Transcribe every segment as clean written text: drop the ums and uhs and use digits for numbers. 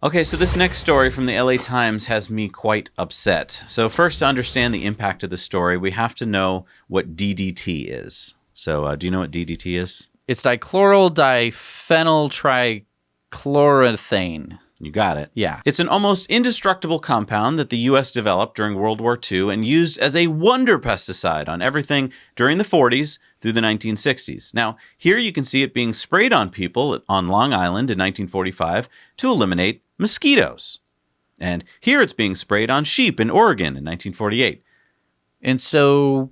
Okay, so this next story from the LA Times has me quite upset. So first, to understand the impact of the story, we have to know what DDT is. So do you know what DDT is? It's dichloryl diphenyl trichloroethane. You got it. Yeah. It's an almost indestructible compound that the U.S. developed during World War II and used as a wonder pesticide on everything during the 40s through the 1960s. Now, here you can see it being sprayed on people on Long Island in 1945 to eliminate mosquitoes. And here it's being sprayed on sheep in Oregon in 1948. And so,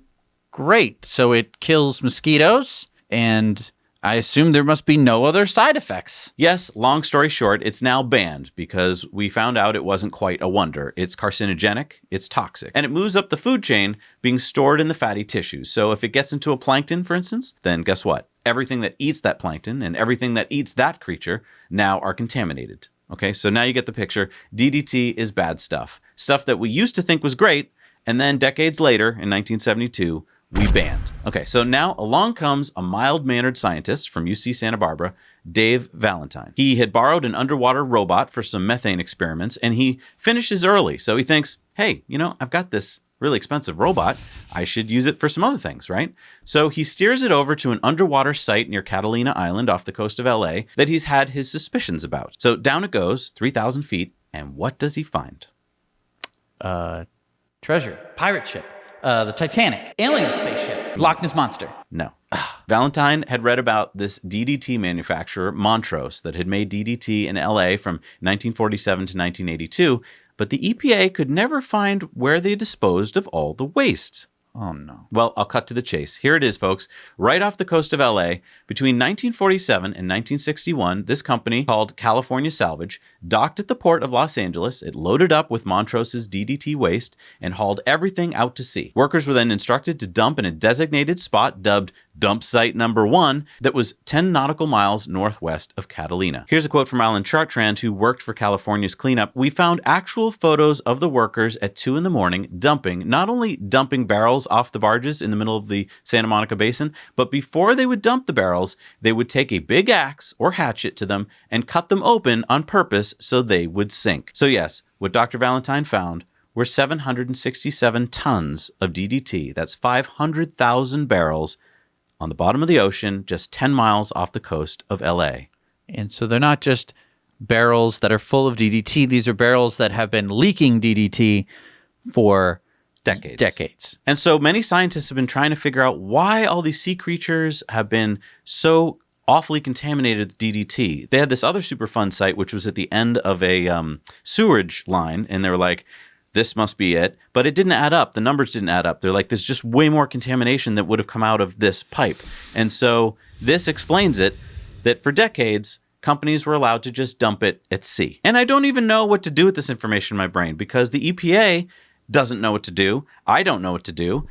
great. So it kills mosquitoes, and I assume there must be no other side effects. Yes, long story short, it's now banned because we found out it wasn't quite a wonder. It's carcinogenic, it's toxic, and it moves up the food chain being stored in the fatty tissues. So if it gets into a plankton, for instance, then guess what? Everything that eats that plankton and everything that eats that creature now are contaminated. Okay, so now you get the picture. DDT is bad stuff. Stuff that we used to think was great, and then decades later, in 1972, we banned. Okay, so now along comes a mild-mannered scientist from UC Santa Barbara, Dave Valentine. He had borrowed an underwater robot for some methane experiments, and he finishes early. So he thinks, hey, I've got this really expensive robot. I should use it for some other things, right? So he steers it over to an underwater site near Catalina Island off the coast of LA that he's had his suspicions about. So down it goes, 3,000 feet, and what does he find? Treasure. Pirate ship. The Titanic. Alien spaceship. Loch Ness Monster. No. Valentine had read about this DDT manufacturer, Montrose, that had made DDT in LA from 1947 to 1982, but the EPA could never find where they disposed of all the waste. Oh, no. Well, I'll cut to the chase. Here it is, folks. Right off the coast of LA, between 1947 and 1961, this company called California Salvage docked at the port of Los Angeles. It loaded up with Montrose's DDT waste and hauled everything out to sea. Workers were then instructed to dump in a designated spot dubbed Dump Site number 1 that was 10 nautical miles northwest of Catalina. Here's a quote from Alan Chartrand, who worked for California's cleanup. We found actual photos of the workers at 2 in the morning not only dumping barrels off the barges in the middle of the Santa Monica Basin, but before they would dump the barrels, they would take a big axe or hatchet to them and cut them open on purpose so they would sink. So yes, what Dr. Valentine found were 767 tons of DDT. That's 500,000 barrels on the bottom of the ocean, just 10 miles off the coast of LA. And so they're not just barrels that are full of DDT. These are barrels that have been leaking DDT for decades. And so many scientists have been trying to figure out why all these sea creatures have been so awfully contaminated with DDT. They had this other Superfund site, which was at the end of a sewerage line, and they were like, this must be it. But it didn't add up. The numbers didn't add up. They're like, there's just way more contamination that would have come out of this pipe. And so this explains it, that for decades, companies were allowed to just dump it at sea. And I don't even know what to do with this information in my brain, because the EPA doesn't know what to do. I don't know what to do.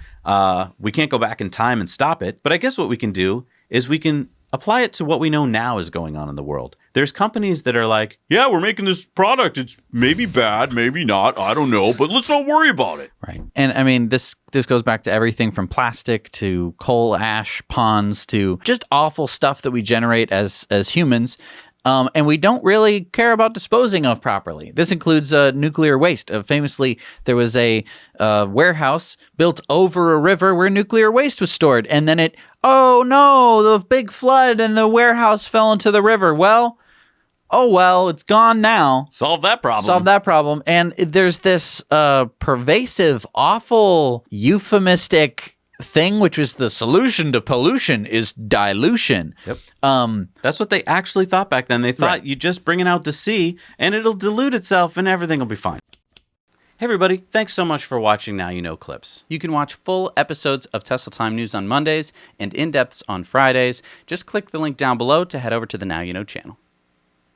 We can't go back in time and stop it. But I guess what we can do is we can apply it to what we know now is going on in the world. There's companies that are like, yeah, we're making this product. It's maybe bad, maybe not. I don't know, but let's not worry about it. Right. And I mean, this goes back to everything from plastic to coal ash ponds to just awful stuff that we generate as humans. And we don't really care about disposing of properly. This includes nuclear waste. Famously, there was a warehouse built over a river where nuclear waste was stored. And then oh no, the big flood and the warehouse fell into the river. Well, it's gone now. Solve that problem. And there's this pervasive, awful, euphemistic thing, which is the solution to pollution is dilution. Yep. That's what they actually thought back then. They thought you just bring it out to sea and it'll dilute itself and everything will be fine. Hey everybody, thanks so much for watching Now You Know Clips. You can watch full episodes of Tesla Time News on Mondays and in-depths on Fridays. Just click the link down below to head over to the Now You Know channel.